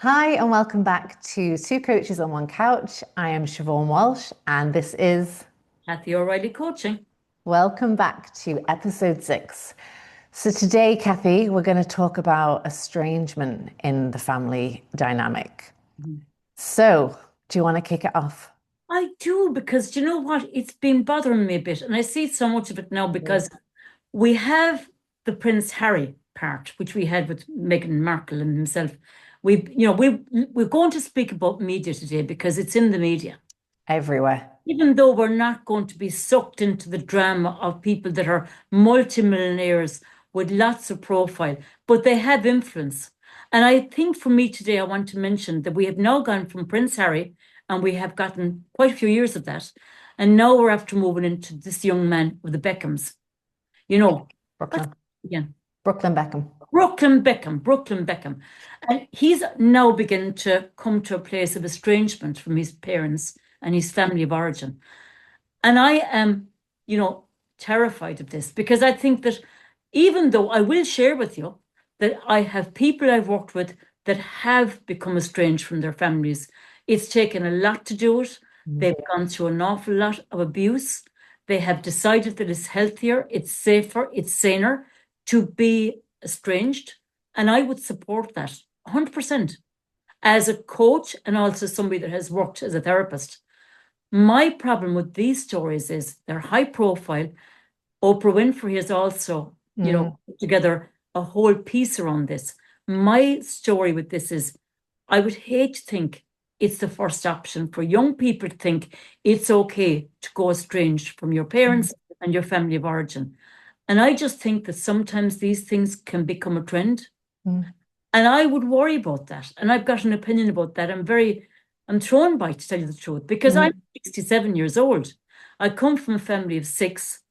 Hi, and welcome back to Two Coaches on One Couch. I am Siobhan Walsh, and this is Cathyoreillycoaching. welcome back to episode 6. So, today, Kathy, we're going to talk about estrangement in the family dynamic. Mhm. So, do you want to kick it off? I do because do you know what? It's been bothering me a bit, and I see so much of it now Mm. because we have the Prince Harry part, which we had with Meghan Markle and himself. We're going to speak about media today because it's in the media. Everywhere. Even though we're not going to be sucked into the drama of people that are multimillionaires with lots of profile, but they have influence. And I think for me today, I want to mention that we have now gone from Prince Harry, and we have gotten quite a few years of that. And now we're after moving into this young man with the Beckhams. You know, what's Brooklyn. again? Brooklyn Beckham. Brooklyn Beckham. And he's now beginning to come to a place of estrangement from his parents and his family of origin. And I am, you know, terrified of this because I think that even though I will share with you that I have people I've worked with that have become estranged from their families, it's taken a lot to do it. Mm. They've gone through an awful lot of abuse. They have decided that it's healthier, it's safer, it's saner to be estranged. And I would support that 100% as a coach and also somebody that has worked as a therapist. My problem with these stories is they're high profile. Oprah Winfrey has also, Mm. put together a whole piece around this. My story with this is I would hate to think it's the first option for young people to think it's okay to go estranged from your Mm. parents and your family of origin. And I just think that sometimes these things can become a trend. Mm. And I would worry about that. And I've got an opinion about that. I'm thrown by, to tell you the truth, because I'm Mm. 67 years old. I come from a family of 6.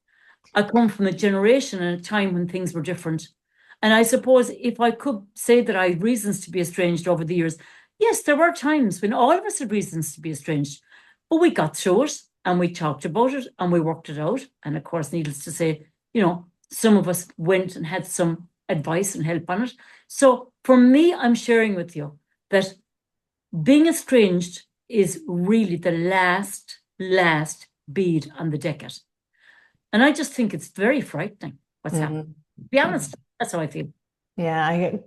I come from a generation and a time when things were different. And I suppose if I could say that I had reasons to be estranged over the years, yes, there were times when all of us had reasons to be estranged, but we got through it and we talked about it and we worked it out. And of course, needless to say, some of us went and had some advice and help on it. So for me, I'm sharing with you that being estranged is really the last bead on the decade. And I just think it's very frightening what's happening. Mm. To be Mm. honest, that's how I feel. Yeah, I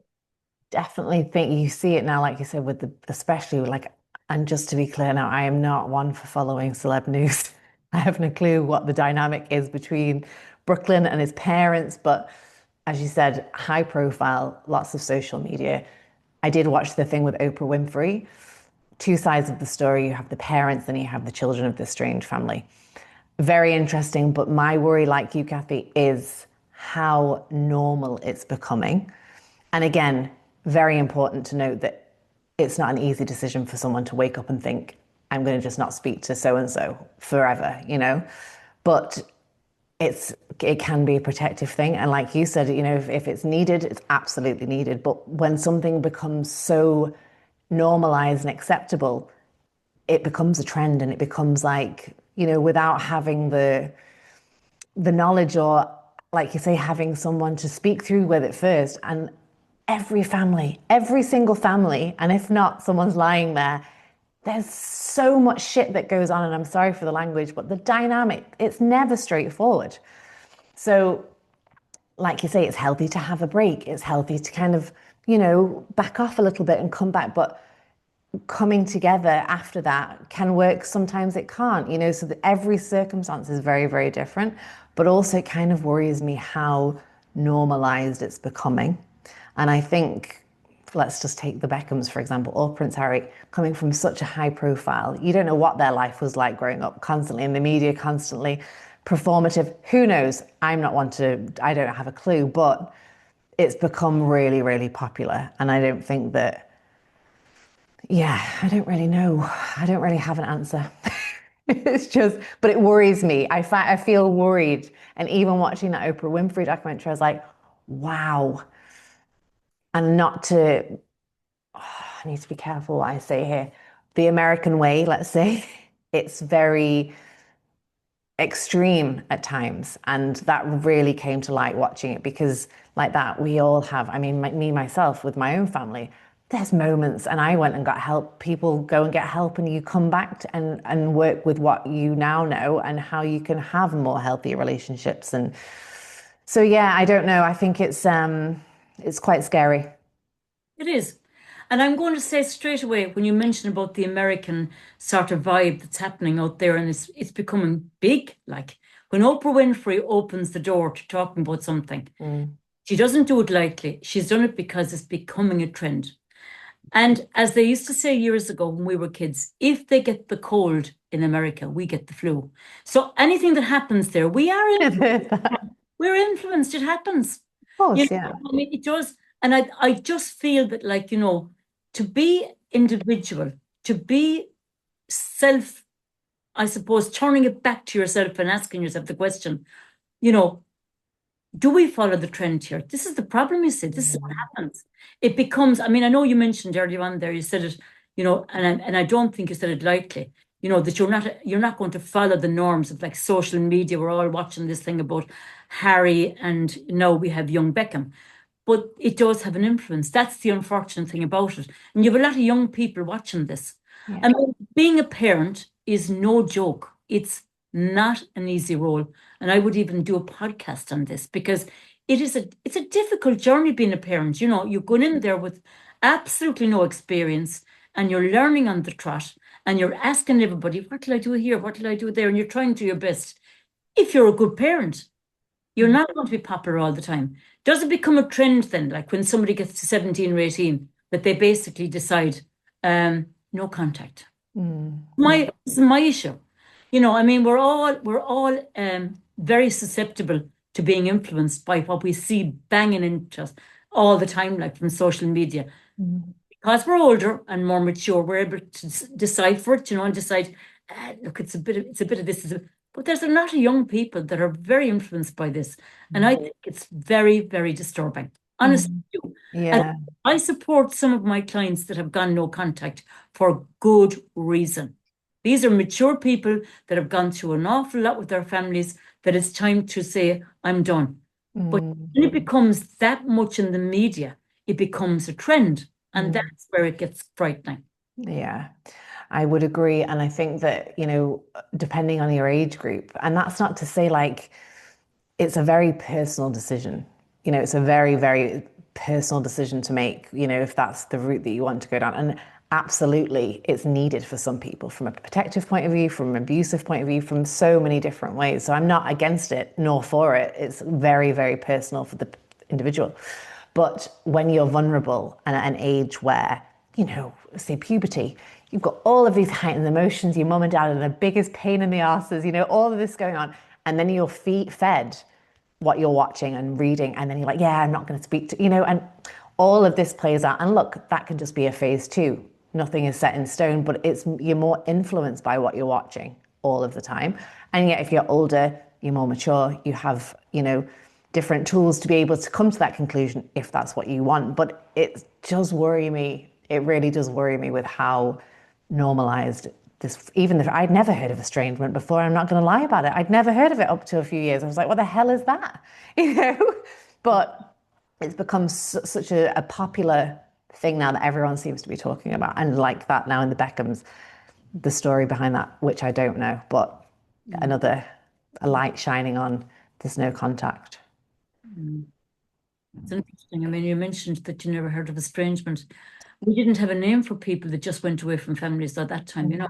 definitely think you see it now, like you said, with especially like, and just to be clear now, I am not one for following celeb news. I have no clue what the dynamic is between Brooklyn and his parents, but as you said, high profile, lots of social media. I did watch the thing with Oprah Winfrey. Two sides of the story. You have the parents and you have the children of this strange family. Very interesting, but my worry, like you, Kathy, is how normal it's becoming. And again, very important to note that it's not an easy decision for someone to wake up and think, I'm going to just not speak to so and so forever, you know? But it can be a protective thing. And like you said, if it's needed, it's absolutely needed. But when something becomes so normalized and acceptable, it becomes a trend and it becomes like, without having the knowledge or, like you say, having someone to speak through with it first. And every family, every single family, and if not, someone's lying there. There's so much shit that goes on, and I'm sorry for the language, but the dynamic, it's never straightforward. So, like you say, it's healthy to have a break. It's healthy to kind of, back off a little bit and come back. But coming together after that can work. Sometimes it can't, so that every circumstance is very, very different. But also, it kind of worries me how normalized it's becoming. And I think, let's just take the Beckhams, for example, or Prince Harry, coming from such a high profile. You don't know what their life was like growing up, constantly in the media, constantly performative. Who knows? I don't have a clue, but it's become really, really popular. And I don't think that, yeah, I don't really know. I don't really have an answer. It's just, but it worries me. I feel worried. And even watching that Oprah Winfrey documentary, I was like, wow. And not to, I need to be careful what I say here. The American way, let's say, it's very extreme at times. And that really came to light watching it because, like that, we all have, I mean, me, myself, with my own family, there's moments, and I went and got help. People go and get help, and you come back to, and work with what you now know and how you can have more healthy relationships. And so, yeah, I don't know. I think it's quite scary. It is. And I'm going to say straight away, when you mention about the American sort of vibe that's happening out there, and it's becoming big, like when Oprah Winfrey opens the door to talking about something, Mm. she doesn't do it lightly. She's done it because it's becoming a trend. And as they used to say years ago when we were kids, if they get the cold in America, we get the flu. So anything that happens there, Of we're influenced. It happens. You course, know, yeah. I mean, it does. And I just feel that, like, to be individual, to be self, I suppose, turning it back to yourself and asking yourself the question, you know, do we follow the trend here? This is the problem, you see. This is what Mm. happens. It becomes, I mean, I know you mentioned earlier on there, you said it, and I don't think you said it lightly, that you're not going to follow the norms of like social media. We're all watching this thing about Harry, and now we have young Beckham. But it does have an influence. That's the unfortunate thing about it. And you have a lot of young people watching this. Yeah. I mean, being a parent is no joke. It's not an easy role. And I would even do a podcast on this because it's a difficult journey being a parent. You're going in there with absolutely no experience, and you're learning on the trot, and you're asking everybody, what did I do here? What did I do there? And you're trying to do your best. If you're a good parent, you're Mm. not going to be popular all the time. Does it become a trend then, like when somebody gets to 17 or 18, that they basically decide, no contact? Mm. Mm. This is my issue. I mean, we're all very susceptible to being influenced by what we see banging into us all the time, like from social media. Mm. Because we're older and more mature, we're able to decide for it, and decide, look, it's a bit of this. But there's a lot of young people that are very influenced by this. And I think it's very, very disturbing. Honestly, Mm. I do. And Yeah. I support some of my clients that have gone no contact for good reason. These are mature people that have gone through an awful lot with their families, that it's time to say, I'm done. But Mm. when it becomes that much in the media, it becomes a trend. And Mm. that's where it gets frightening. Yeah, I would agree. And I think that, depending on your age group, and that's not to say like it's a very personal decision. It's a very, very personal decision to make, if that's the route that you want to go down. And absolutely, it's needed for some people from a protective point of view, from an abusive point of view, from so many different ways. So I'm not against it nor for it. It's very, very personal for the individual. But when you're vulnerable and at an age where, say puberty, you've got all of these heightened emotions, your mum and dad are the biggest pain in the asses, all of this going on. And then you're fed what you're watching and reading, and then you're like, yeah, I'm not going to speak to, and all of this plays out. And look, that can just be a phase too. Nothing is set in stone, but you're more influenced by what you're watching all of the time. And yet, if you're older, you're more mature, you have, different tools to be able to come to that conclusion if that's what you want. But it does worry me. It really does worry me with how normalized this, even if I'd never heard of estrangement before. I'm not going to lie about it. I'd never heard of it up to a few years. I was like, what the hell is that? But it's become such a popular thing now that everyone seems to be talking about. And like that now in the Beckhams, the story behind that, which I don't know, but Mm. another a light shining on there's no contact. Mm. It's interesting. I mean, you mentioned that you never heard of estrangement. We didn't have a name for people that just went away from families at that time. Mm.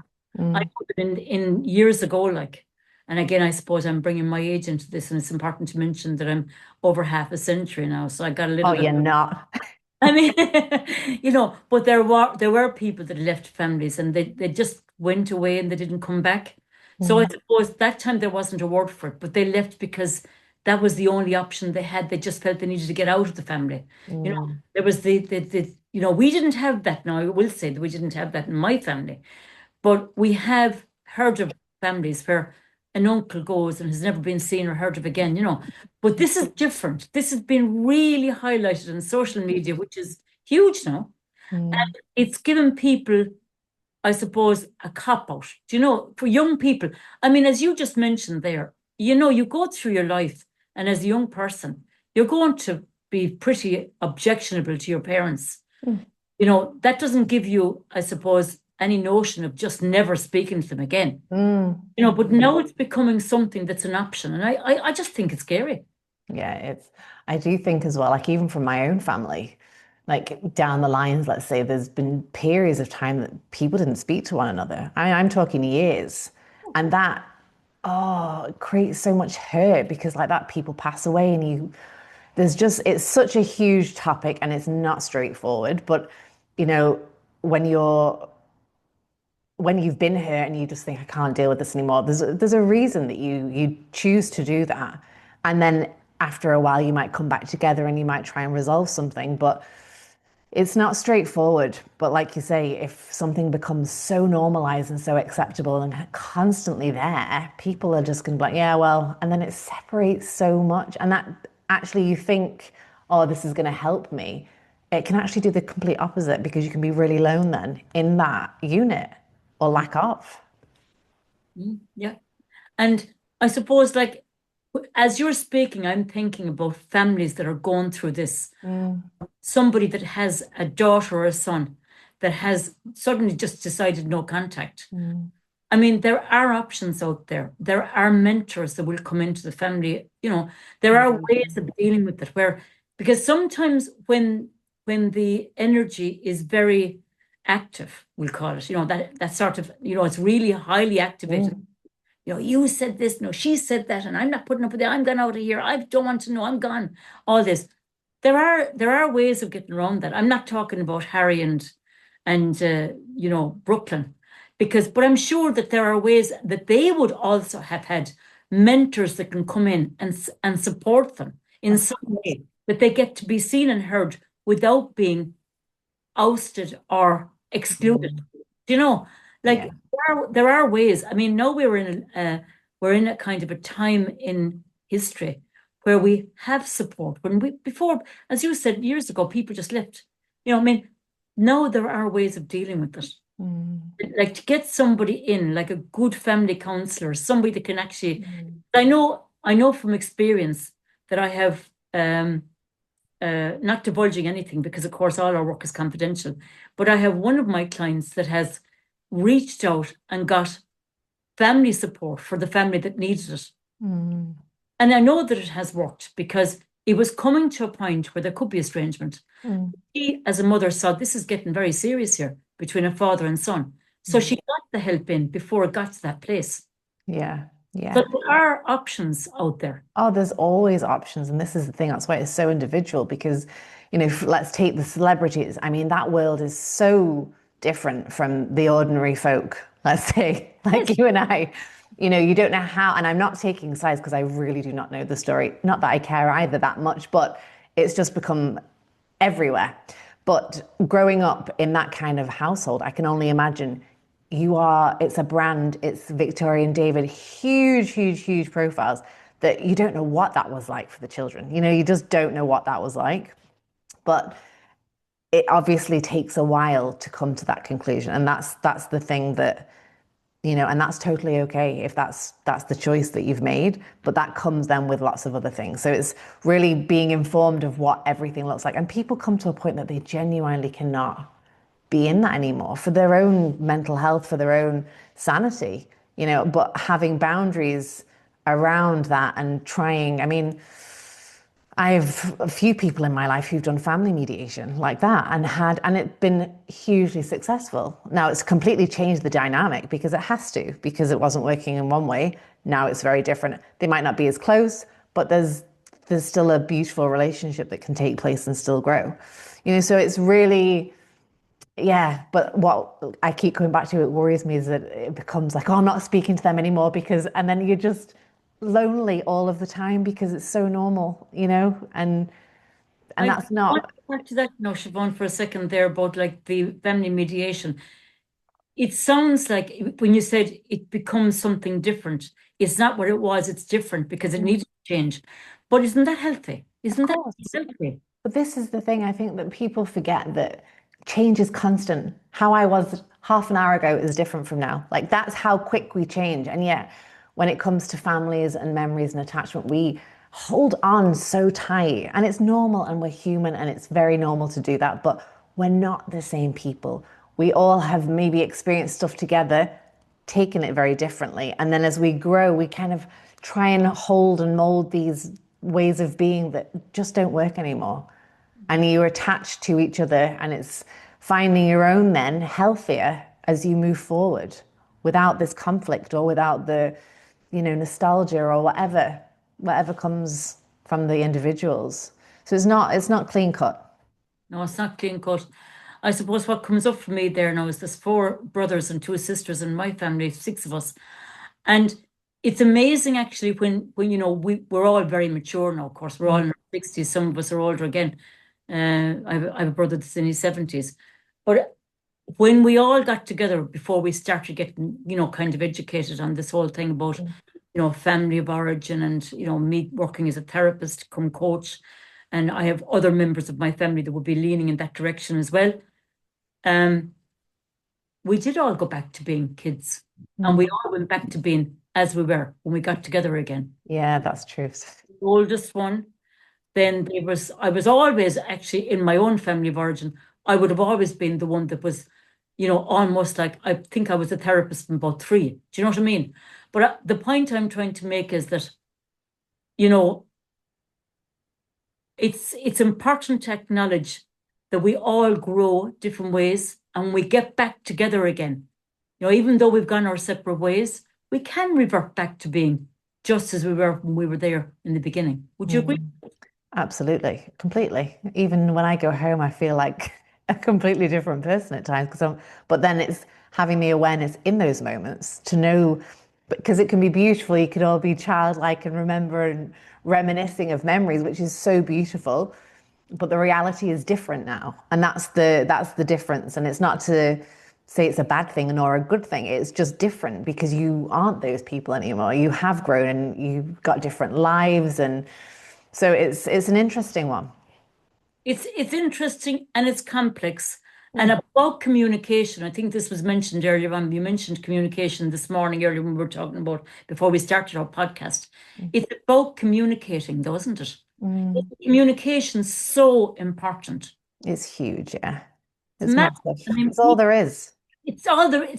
I Mm. put it in years ago, like, and again, I suppose I'm bringing my age into this, and it's important to mention that I'm over half a century now, so I got a Oh, little bit. you're not. I mean, but there were people that left families, and they just went away and they didn't come back. So I Mm. suppose that time there wasn't a word for it, but they left because that was the only option they had. They just felt they needed to get out of the family. Mm. There was we didn't have that. Now I will say that we didn't have that in my family, but we have heard of families where an uncle goes and has never been seen or heard of again. But this is different. This has been really highlighted on social media, which is huge now. Mm. And it's given people, I suppose, a cop out. For young people, I mean, as you just mentioned there, you go through your life, and as a young person, you're going to be pretty objectionable to your parents. Mm. that doesn't give you, I suppose, any notion of just never speaking to them again. But now it's becoming something that's an option. And I just think it's scary. Yeah, I do think as well, like even from my own family, like down the lines, let's say there's been periods of time that people didn't speak to one another. I'm talking years. And that, oh, it creates so much hurt because like that people pass away and it's such a huge topic and it's not straightforward. But, you know, when you're when you've been hurt and you just think I can't deal with this anymore, there's a reason that you choose to do that, and then after a while you might come back together and you might try and resolve something, but it's not straightforward. But like you say, if something becomes so normalized and so acceptable and constantly there, people are just going to be like, yeah, well, and then it separates so much, and that actually you think, oh, this is going to help me. It can actually do the complete opposite because you can be really alone then in that unit or lack of. Yeah. And I suppose, like, as you're speaking, I'm thinking about families that are going through this. Somebody that has a daughter or a son that has suddenly just decided no contact. I mean, there are options out there. There are mentors that will come into the family. There are ways of dealing with it because sometimes when the energy is very active, we'll call it, that sort of, it's really highly activated. You said this, no, she said that, and I'm not putting up with it. I'm gone out of here. I don't want to know. I'm gone. All this. There are ways of getting around that. I'm not talking about Harry and Brooklyn, but I'm sure that there are ways that they would also have had mentors that can come in and support them in some way, that they get to be seen and heard without being ousted or excluded. You know, like Yeah. there are ways. I mean, now we're in a kind of a time in history where we have support. Before, as you said years ago, people just left. I mean, now there are ways of dealing with it. Like to get somebody in, like a good family counselor, somebody that can actually. I know from experience that I have. Not divulging anything because, of course, all our work is confidential. But I have one of my clients that has reached out and got family support for the family that needed it. And I know that it has worked because it was coming to a point where there could be estrangement. She, as a mother, saw this is getting very serious here between a father and son. So she got the help in before it got to that place. Yeah. So Yeah. there are options out there. Oh, there's always options. And this is the thing. That's why it's so individual because, let's take the celebrities. I mean, that world is so different from the ordinary folk, let's say, Yes. like you and I. You don't know how, and I'm not taking sides because I really do not know the story. Not that I care either that much, but it's just become everywhere. But growing up in that kind of household, I can only imagine it's a brand, it's Victoria and David, huge, huge, huge profiles that you don't know what that was like for the children. You just don't know what that was like. But it obviously takes a while to come to that conclusion. And that's the thing that, and that's totally okay if that's the choice that you've made. But that comes then with lots of other things. So it's really being informed of what everything looks like. And people come to a point that they genuinely cannot be in that anymore for their own mental health, for their own sanity, but having boundaries around that and trying, I mean, I have a few people in my life who've done family mediation like that and it's been hugely successful. Now it's completely changed the dynamic because it has to, because it wasn't working in one way. Now it's very different. They might not be as close, but there's still a beautiful relationship that can take place and still grow. So it's really, yeah, but what I keep coming back to, it worries me, is that it becomes like, oh, I'm not speaking to them anymore and then you're just lonely all of the time because it's so normal, and I that's want not. to go back to that, Siobhan, for a second there about like the family mediation. It sounds like when you said it becomes something different, it's not what it was, it's different because it needs to change. But isn't that healthy? Of Isn't that course. healthy? But this is the thing, I think that people forget that change is constant. How I was half an hour ago is different from now. Like that's how quick we change. And yet, when it comes to families and memories and attachment, we hold on so tight. And it's normal and we're human and it's very normal to do that. But we're not the same people. We all have maybe experienced stuff together, taken it very differently. And then as we grow, we kind of try and hold and mold these ways of being that just don't work anymore. And you're attached to each other, and it's finding your own then healthier as you move forward without this conflict or without the, nostalgia or whatever comes from the individuals. So it's not clean cut. No, it's not clean cut. I suppose what comes up for me there now is there's four brothers and two sisters in my family, six of us. And it's amazing actually when we're all very mature now, of course, we're all in our 60s, some of us are older again. I have a brother that's in his 70s. But when we all got together before we started getting, kind of educated on this whole thing about, family of origin and, me working as a therapist, come coach, and I have other members of my family that would be leaning in that direction as well. We did all go back to being kids, and we all went back to being as we were when we got together again. Yeah, that's true. The oldest one, then I was always actually in my own family of origin, I would have always been the one that was, almost like, I think I was a therapist from about three. Do you know what I mean? But the point I'm trying to make is that, you know, it's important to acknowledge that we all grow different ways and we get back together again. Even though we've gone our separate ways, we can revert back to being just as we were when we were there in the beginning. Would you agree? Absolutely, completely. Even when I go home, I feel like a completely different person at times but then it's having the awareness in those moments to know, because it can be beautiful. You can all be childlike and remember and reminiscing of memories, which is so beautiful. But the reality is different now, and that's the difference. And it's not to say it's a bad thing nor a good thing. It's just different because you aren't those people anymore. You have grown and you've got different lives, and so it's an interesting one. It's interesting and it's complex. And about communication, I think this was mentioned earlier on. You mentioned communication this morning earlier when we were talking about before we started our podcast. It's about communicating, though, isn't it? Communication's so important. It's huge, yeah. It's It's massive. massive. I mean, It's all there is. it's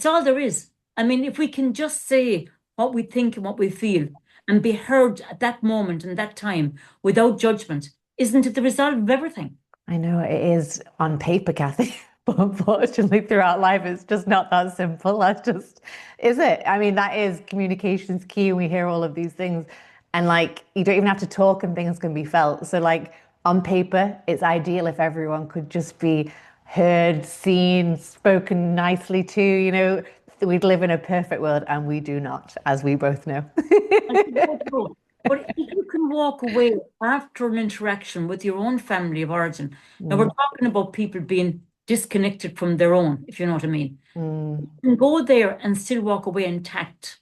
all there is. I mean, if we can just say what we think and what we feel and be heard at that moment and that time without judgment, isn't it the result of everything? I know it is on paper, Kathy, but unfortunately, throughout life, it's just not that simple. Is it? I mean, that is communication's key. And we hear all of these things, and like, you don't even have to talk and things can be felt. So, like, on paper, it's ideal if everyone could just be heard, seen, spoken nicely to, we'd live in a perfect world, and we do not, as we both know. I suppose so. But if you can walk away after an interaction with your own family of origin, now we're talking about people being disconnected from their own, if you know what I mean. You can go there and still walk away intact.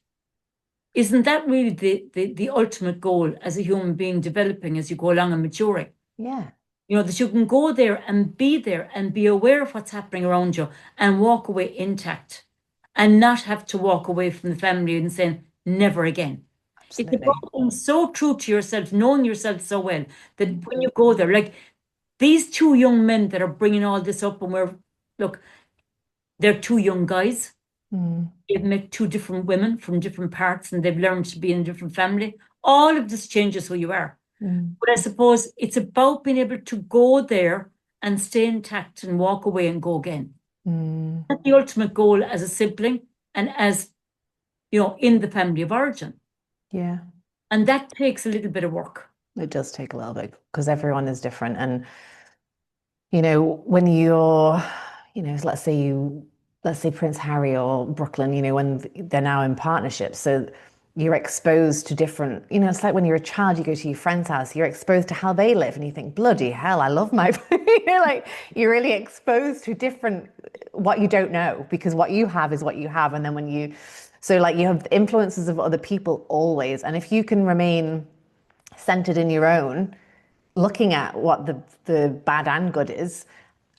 Isn't that really the ultimate goal as a human being developing as you go along and maturing? Yeah. That you can go there and be aware of what's happening around you and walk away intact and not have to walk away from the family and saying, never again. It's Absolutely. about being so true to yourself, knowing yourself so well that when you go there, like these two young men that are bringing all this up, and look, they're two young guys. They've met two different women from different parts and they've learned to be in a different family. All of this changes who you are. But I suppose it's about being able to go there and stay intact and walk away and go again. That's the ultimate goal as a sibling and as, in the family of origin. Yeah. And that takes a little bit of work. It does take a little bit because everyone is different. And, when you're, let's say Prince Harry or Brooklyn, when they're now in partnership. So you're exposed to different, it's like when you're a child, you go to your friend's house, you're exposed to how they live and you think, bloody hell, I love my, like you're really exposed to different, what you don't know, because what you have is what you have. And then so like you have the influences of other people always. And if you can remain centered in your own, looking at what the bad and good is,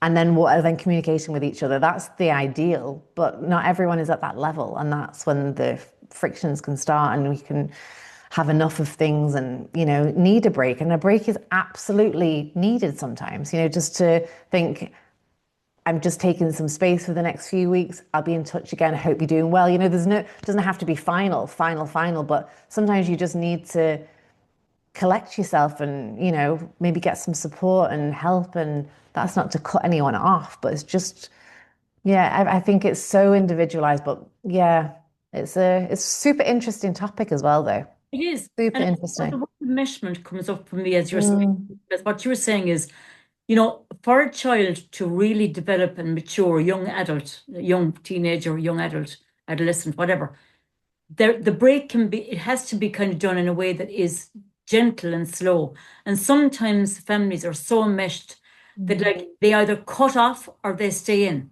and then communication with each other, that's the ideal. But not everyone is at that level, and that's when the frictions can start, and we can have enough of things, and need a break. And a break is absolutely needed sometimes. Just to think, I'm just taking some space for the next few weeks. I'll be in touch again. I hope you're doing well. You know, doesn't have to be final, but sometimes you just need to collect yourself and, you know, maybe get some support and help. And that's not to cut anyone off, but it's just, yeah, I think it's so individualized. But yeah, it's a super interesting topic as well, though. It is. Super And the interesting. word enmeshment comes up for me as you're saying. Mm, Because what you're saying is, you know, for a child to really develop and mature, young adult, young teenager, young adult, adolescent, whatever, the break can be, it has to be kind of done in a way that is gentle and slow. And sometimes families are so enmeshed that mm, like they either cut off or they stay in.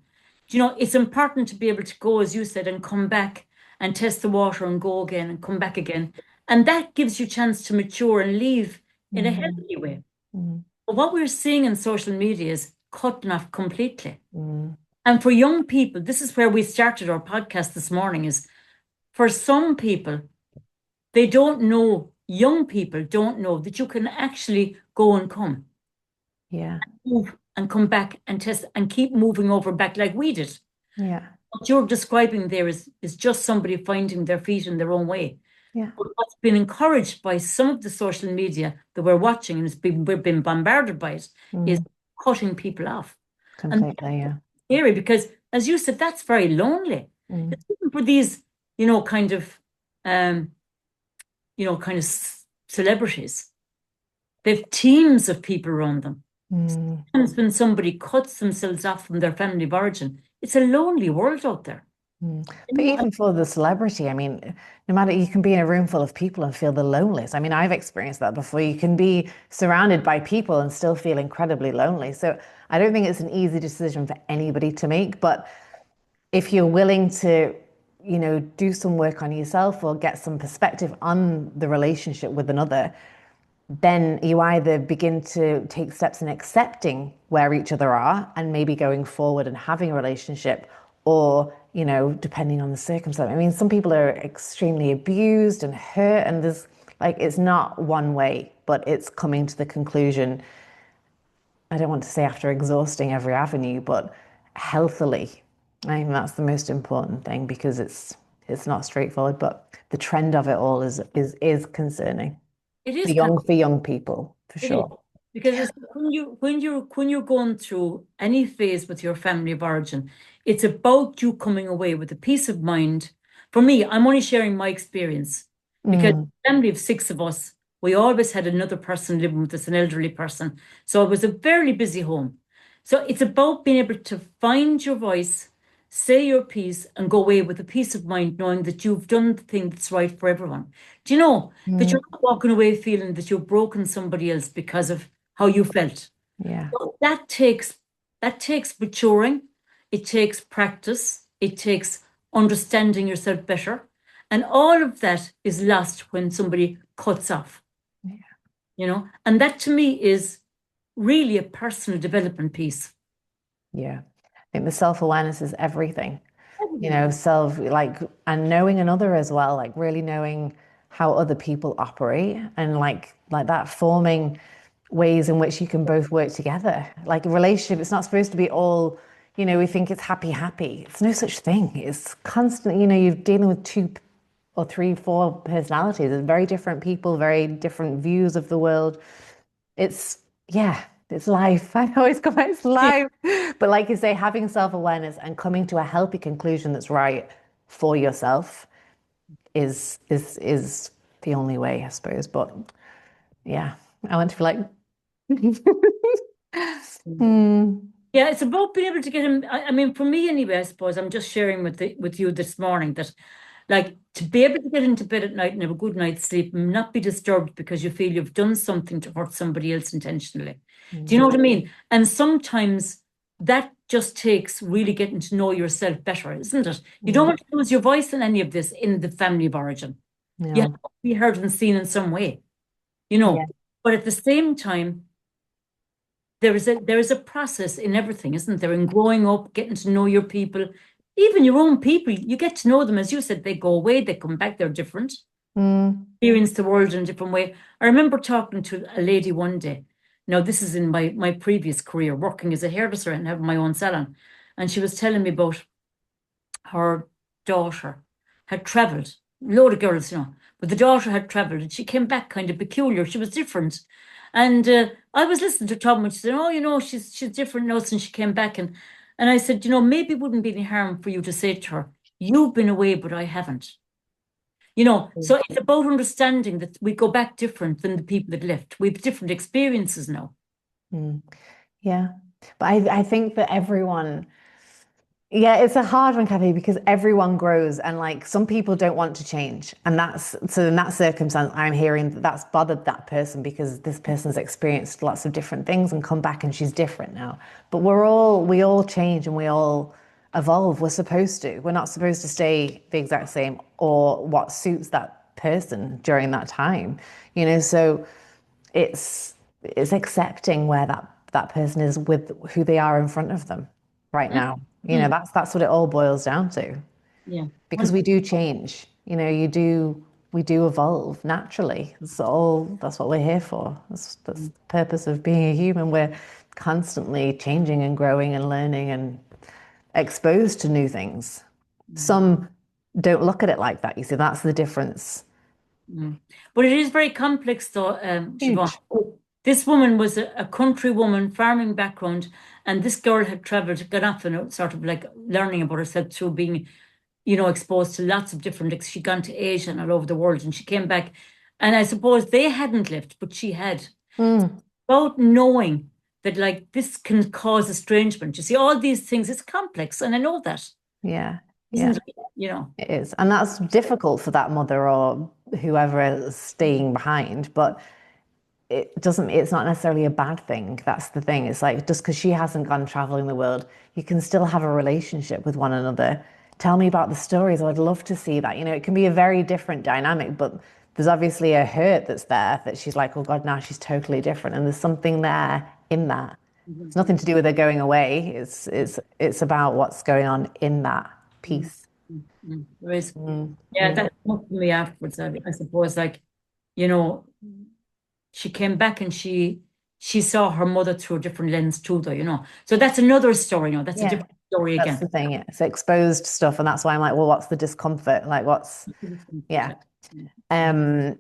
You know, it's important to be able to go, as you said, and come back and test the water and go again and come back again. And that gives you a chance to mature and leave in a mm, healthy way. mm, But what we're seeing in social media is cutting off completely. mm. And for young people, this is where we started our podcast this morning, is for some people, they don't know, young people don't know that you can actually go and come, Yeah, move and come back and test and keep moving over back like we did. yeah, What you're describing there is just somebody finding their feet in their own way. yeah. But what's been encouraged by some of the social media that we're watching, and we've been bombarded by it, is Mm, cutting people off. And completely, yeah. that's scary because, as you said, that's very lonely. Mm, It's even for these, you know, kind of, um, celebrities. They've teams of people around them. mm. Sometimes when somebody cuts themselves off from their family of origin, it's a lonely world out there. Mm. You But know, even for the celebrity, I mean, no matter, you can be in a room full of people and feel the loneliest. I mean, I've experienced that before. You can be surrounded by people and still feel incredibly lonely. So I don't think it's an easy decision for anybody to make. But if you're willing to, you know, do some work on yourself or get some perspective on the relationship with another, then you either begin to take steps in accepting where each other are and maybe going forward and having a relationship, or, you know, depending on the circumstance. I mean, some people are extremely abused and hurt, and there's like, it's not one way, but it's coming to the conclusion. I don't want to say after exhausting every avenue, but healthily. I think that's the most important thing, because it's not straightforward, but the trend of it all is concerning it for is kind young people, for It is sure. because it's when you're going through any phase with your family of origin, it's about you coming away with a peace of mind. For me, I'm only sharing my experience because Mm, family of six of us, we always had another person living with us, an elderly person. So it was a very busy home. So it's about being able to find your voice, say your piece, and go away with a peace of mind, knowing that you've done the thing that's right for everyone. Do you know that mm, you're not walking away feeling that you've broken somebody else because of how you felt? yeah, So that takes maturing, it takes practice, it takes understanding yourself better. And all of that is lost when somebody cuts off, you know? And that to me is really a personal development piece. yeah. I think the self-awareness is everything. You Everything. know, and knowing another as well, like really knowing how other people operate, and like that, forming ways in which you can both work together. Like a relationship, it's not supposed to be all, you know, we think it's happy, happy. It's no such thing. It's constant, you know, you're dealing with two or three, four personalities. It's very different people, very different views of the world. It's, yeah, it's life. I always come back, it's Yeah. life. But like you say, having self-awareness and coming to a healthy conclusion that's right for yourself is the only way, I suppose. But yeah, I want to be like, hmm, Yeah, it's about being able to get him. I mean, for me anyway, I suppose I'm just sharing with you this morning that, like, to be able to get into bed at night and have a good night's sleep and not be disturbed because you feel you've done something to hurt somebody else intentionally. Do you know what I mean? And sometimes that just takes really getting to know yourself better, isn't it? You don't mm, want to lose your voice in any of this in the family of origin. You have no, to be heard and seen in some way, you yeah, know. But at the same time, there is a process in everything, isn't there? In growing up, getting to know your people, even your own people, you get to know them. As you said, they go away, they come back, they're different, mm, experience the world in a different way. I remember talking to a lady one day, Now, this is in my previous career, working as a hairdresser and having my own salon. And she was telling me about her daughter had traveled, load of girls, but the daughter had traveled and she came back kind of peculiar. She was different. And I was listening to Tom and she said, oh, she's different now since she came back. And I said, maybe it wouldn't be any harm for you to say to her, you've been away, but I haven't. So it's about understanding that we go back different than the people that left. We have different experiences now. Mm. Yeah. But I think that everyone, yeah, it's a hard one, Kathy, because everyone grows and like some people don't want to change. And so in that circumstance, I'm hearing that that's bothered that person because this person's experienced lots of different things and come back and she's different now. But we all change and we all evolve. We're supposed to. We're not supposed to stay the exact same or what suits that person during that time. So it's accepting where that person is with who they are in front of them right now. Mm, That's what it all boils down to. yeah. Because we do change. We do evolve naturally. That's what we're here for. That's the purpose of being a human. We're constantly changing and growing and learning and exposed to new things. Some don't look at it like that. You see, that's the difference. But it is very complex, though, Siobhan. Huge. This woman was a country woman, farming background, and this girl had traveled, got off and sort of like learning about herself through being, exposed to lots of different. She'd gone to Asia and all over the world, and she came back, and I suppose they hadn't left, but she had. Mm, About knowing that, like, this can cause estrangement. You see, all these things, it's complex, and I know that, yeah. isn't Yeah. it? It is. And that's difficult for that mother or whoever is staying behind, but it's not necessarily a bad thing. That's the thing. It's like just because she hasn't gone traveling the world, you can still have a relationship with one another. Tell me about the stories. I'd love to see that. It can be a very different dynamic, but there's obviously a hurt that's there that she's like, oh God, now she's totally different. And there's something there in that. It's Mhm. nothing to do with her going away. It's about what's going on in that Mm, piece. Whereas, Mm, yeah, yeah. that come up to me afterwards. I suppose, like, you know, she came back and she saw her mother through a different lens too, though, So that's another story, That's a Yeah. different story That's again. the thing. Yeah. It's exposed stuff. And that's why I'm like, well, what's the discomfort? Like, yeah. Um,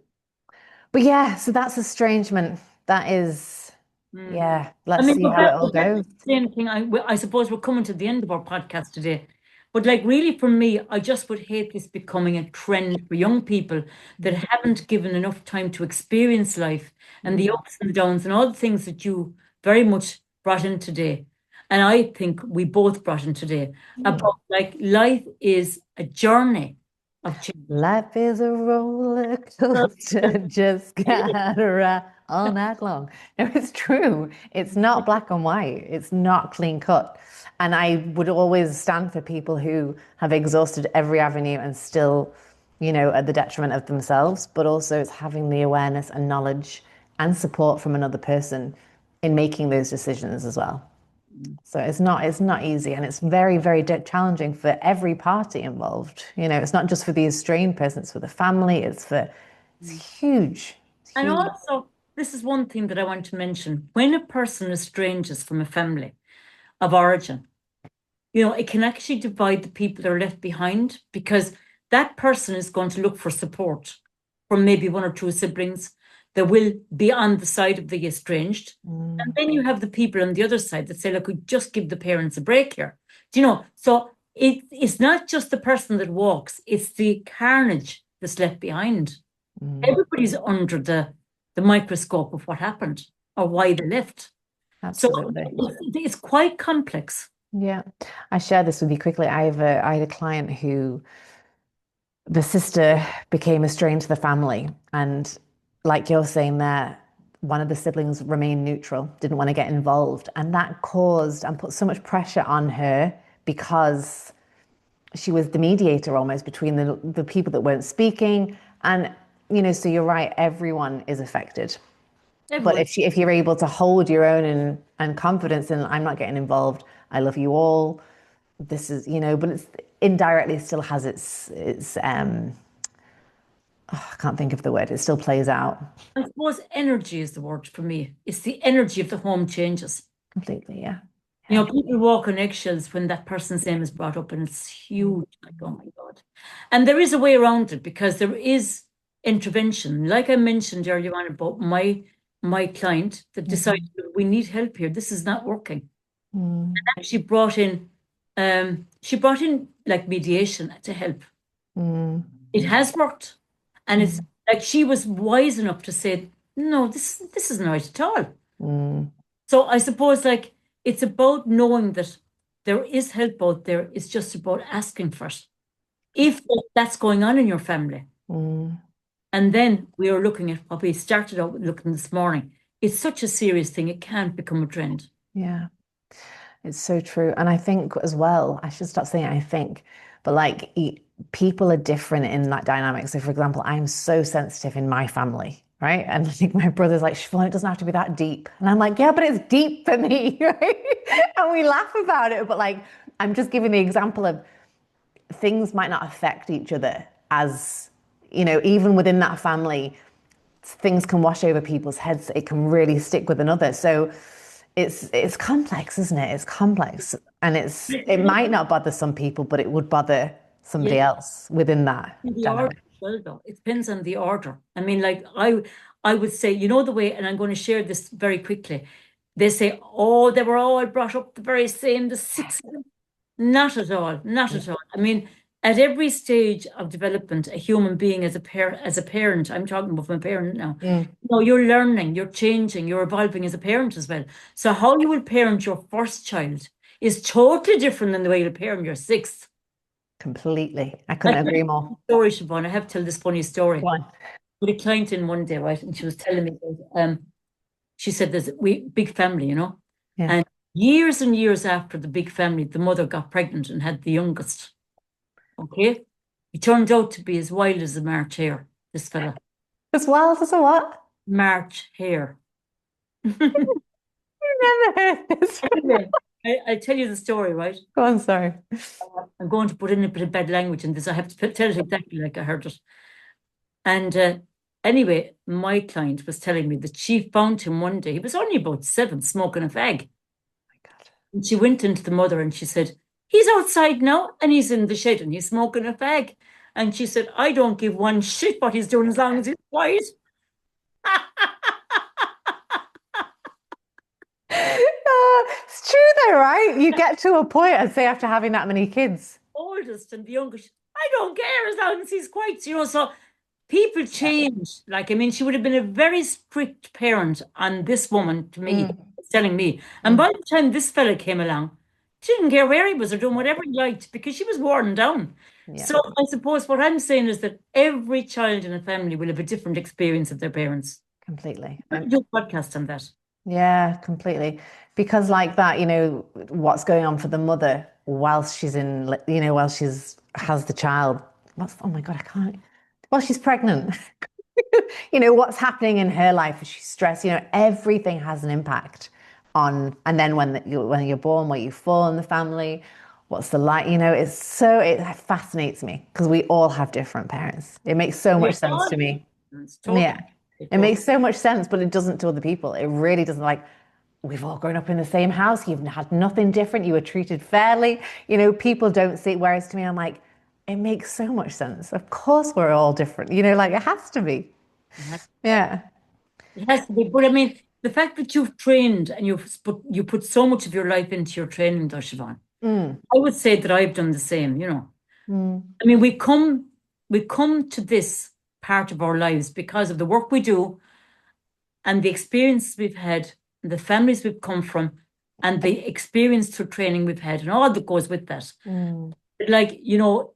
but yeah, so that's estrangement. That is, Mm. yeah, I let's mean, see but how it that, all but that's goes. the same thing. I suppose we're coming to the end of our podcast today. But like, really, for me, I just would hate this becoming a trend for young people that haven't given enough time to experience life and the Mm, ups and the downs and all the things that you very much brought in today. And I think we both brought in today mm. about like life is a journey of change. Life is a roller coaster, just gotta ride all night long. No, it's true. It's not black and white. It's not clean cut. And I would always stand for people who have exhausted every avenue and still, at the detriment of themselves, but also it's having the awareness and knowledge and support from another person in making those decisions as well. So it's not easy and it's very, very challenging for every party involved. It's not just for the estranged person, it's for the family, it's huge. It's And huge. also, this is one thing that I want to mention. When a person estranges from a family of origin, it can actually divide the people that are left behind because that person is going to look for support from maybe one or two siblings that will be on the side of the estranged. And Mm, then you have the people on the other side that say, look, we just give the parents a break here. So it's not just the person that walks, it's the carnage that's left behind. mm, Everybody's under the microscope of what happened or why they left. So absolutely. it's quite complex. Yeah. I share this with you quickly. I had a client who the sister became estranged to the family. And like you're saying there, one of the siblings remained neutral, didn't want to get involved. And that caused and put so much pressure on her because she was the mediator almost between the people that weren't speaking. And, so you're right, everyone is affected. But Everyone. if you're able to hold your own and confidence in I'm not getting involved, I love you all. This is, but it's indirectly still has its oh, I can't think of the word. It still plays out I suppose energy is the word for me. It's the energy of the home changes. completely. Yeah. You Yeah. know, people walk on eggshells when that person's name is brought up, and it's huge. Like, oh my God. And there is a way around it because there is intervention. Like I mentioned earlier on about my client that decided Mm, we need help here. This is not working. mm, And she brought in like mediation to help. mm, It has worked. And it's mm, like she was wise enough to say, no, this isn't right at all. mm, So I suppose like it's about knowing that there is help out there. It's just about asking for it. If that's going on in your family. mm. And then we are looking at what we started out with looking this morning. It's such a serious thing. It can't become a trend. Yeah. It's so true. And I think as well, I should stop saying I think, but like people are different in that dynamic. So for example, I'm so sensitive in my family, right? And I think my brother's like, Siobhan, it doesn't have to be that deep. And I'm like, yeah, but it's deep for me, right? And we laugh about it. But like, I'm just giving the example of things might not affect each other as, even within that family, things can wash over people's heads. It can really stick with another. So it's complex, isn't it? It's complex, and it might not bother some people, but it would bother Yeah, somebody else within that the order dynamic. as well, though. It depends on the order. I mean, like I would say, you know, the way, and I'm going to share this very quickly. They say, oh, they were all brought up the very same, the six of them. Not at all, not Yeah. at all. I mean, at every stage of development, a human being as a parent, I'm talking about from a parent now. Mm, You know, you're learning, you're changing, you're evolving as a parent as well. So how you will parent your first child is totally different than the way you'll parent your sixth. completely. I I couldn't tell agree you more. a story, Siobhan. I have to tell this funny story. One. With a client in one day, right? And she was telling me, she said there's we big family, you know. Yeah. And years and years after the big family, the mother got pregnant and had the youngest. Okay. He turned out to be as wild as a March hare, this fella. As well as a what? March hare. Never heard this. Anyway, I tell you the story, right? Go on, sorry. I'm going to put in a bit of bad language in this. I have to tell it exactly like I heard it. And anyway, my client was telling me that she found him one day. He was only about 7, smoking a fag. My God. And she went into the mother and she said, he's outside now and he's in the shed and he's smoking a fag. And she said, I don't give one shit what he's doing as long as he's quiet. It's true though, right? You get to a point, I'd say, after having that many kids. Oldest and the youngest, I don't care as long as he's quiet, you know. So people Yeah. change. Like, I mean, she would have been a very strict parent on this woman to me, Mm, telling me. And mm. by the time this fella came along, she didn't care where he was or doing whatever he liked because she was worn down. Yeah, So I suppose what I'm saying is that every child in a family will have a different experience of their parents. completely. We could do a podcast on that. Yeah, completely. Because like that, what's going on for the mother whilst she's while she's has the child. Oh my God, I can't. Well, she's pregnant. What's happening in her life? Is she stressed? Everything has an impact on, and then when you're born, where you fall in the family, what's the like, it fascinates me because we all have different parents. It makes so We much have sense all to me. it's totally, Yeah. It totally. makes so much sense, but it doesn't to other people. It really doesn't. Like, we've all grown up in the same house. You've had nothing different. You were treated fairly. People don't see it. Whereas to me, I'm like, it makes so much sense. Of course, we're all different. Like it has to be. Yeah. It has to be. But I mean, the fact that you've trained and you put so much of your life into your training, though, Siobhan, Mm, I would say that I've done the same, you know. mm, I mean, we come to this part of our lives because of the work we do and the experiences we've had, and the families we've come from, and the experience through training we've had, and all that goes with that. mm. But like, you know,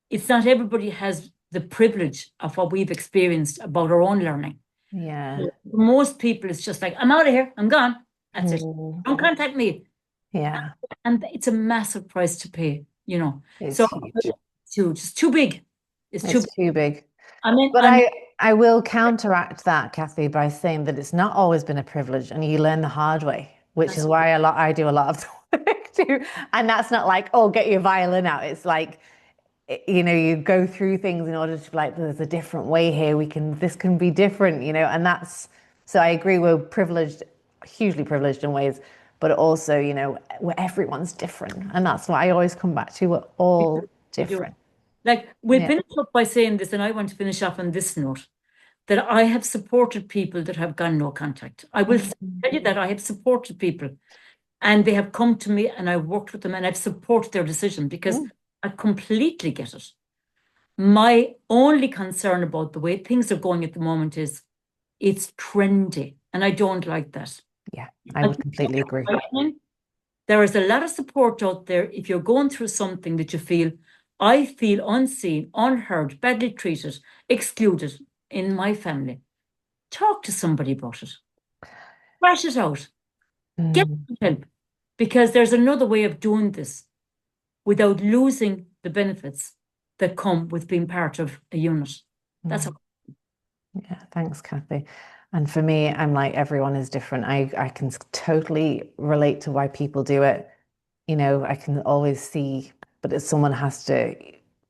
it's not everybody has the privilege of what we've experienced about our own learning. Yeah. For most people, it's just like, I'm out of here, I'm gone. That's it. Mm, Don't contact me. yeah. And it's a massive price to pay, you know. It's So huge. it's huge. It's too big. It's too It's big. too big. But I mean, I will counteract that, Kathy, by saying that it's not always been a privilege and you learn the hard way, which is why I do a lot of the work too. And that's not like, oh, get your violin out. It's like you go through things in order to be like, there's a different way here. This can be different, and so I agree, we're privileged, hugely privileged in ways, but also, where everyone's different. And that's what I always come back to. We're We all do. We do. different. Like, we'll Yeah. finish up by saying this, and I want to finish off on this note, that I have supported people that have gone no contact. I will tell you that I have supported people, and they have come to me, and I worked with them, and I've supported their decision because I completely get it. My only concern about the way things are going at the moment is it's trendy, and I don't like that. Yeah, I would completely agree. There is a lot of support out there if you're going through something that you feel, I feel unseen, unheard, badly treated, excluded in my family. Talk to somebody about it. Thrash it out. Get help. Because there's another way of doing this without losing the benefits that come with being part of a unit. That's all. Yeah, thanks, Kathy. And for me, I'm like, everyone is different. I can totally relate to why people do it. I can always see, but someone has to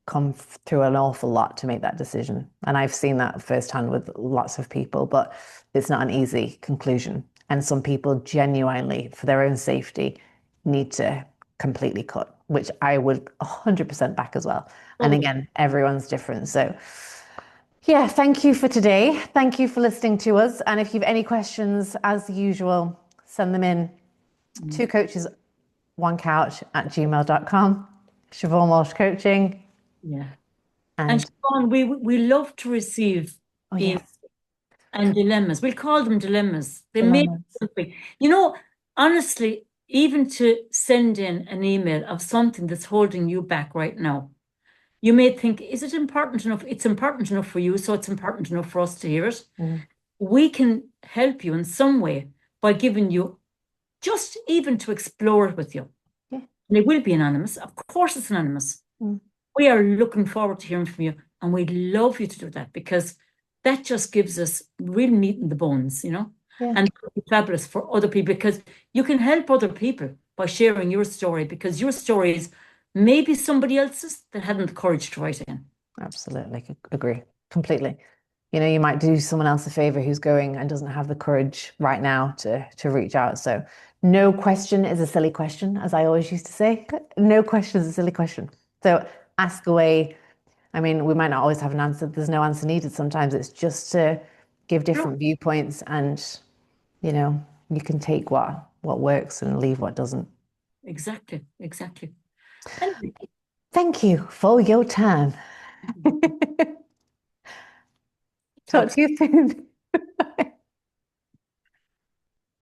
come through an awful lot to make that decision. And I've seen that firsthand with lots of people, but it's not an easy conclusion. And some people genuinely, for their own safety, need to completely cut, which I would 100% back as well. And again, everyone's different. So yeah, thank you for today. Thank you for listening to us. And if you've any questions, as usual, send them in. Two coaches, one couch at gmail.com. Siobhan Walsh Coaching. Yeah. And And Siobhan, we love to receive yes, and dilemmas. We'll call them dilemmas. They may be dilemmas. something. Honestly, even to send in an email of something that's holding you back right now, you may think, is it important enough? It's important enough for you, so it's important enough for us to hear it. We can help you in some way by giving you just even to explore it with you. Yeah. And it will be anonymous. Of course, it's anonymous. We are looking forward to hearing from you, and we'd love you to do that because that just gives us real meat in the bones, Yeah. And it's fabulous for other people because you can help other people by sharing your story because your story is maybe somebody else's that hadn't the courage to write in. Absolutely. Agree. Completely. You might do someone else a favor who's going and doesn't have the courage right now to reach out. So no question is a silly question, as I always used to say. No question is a silly question. So ask away. I mean, we might not always have an answer. There's no answer needed. Sometimes it's just to give different viewpoints and, you can take what works and leave what doesn't. Exactly. Anyway. Thank you for your time. Talk to you soon.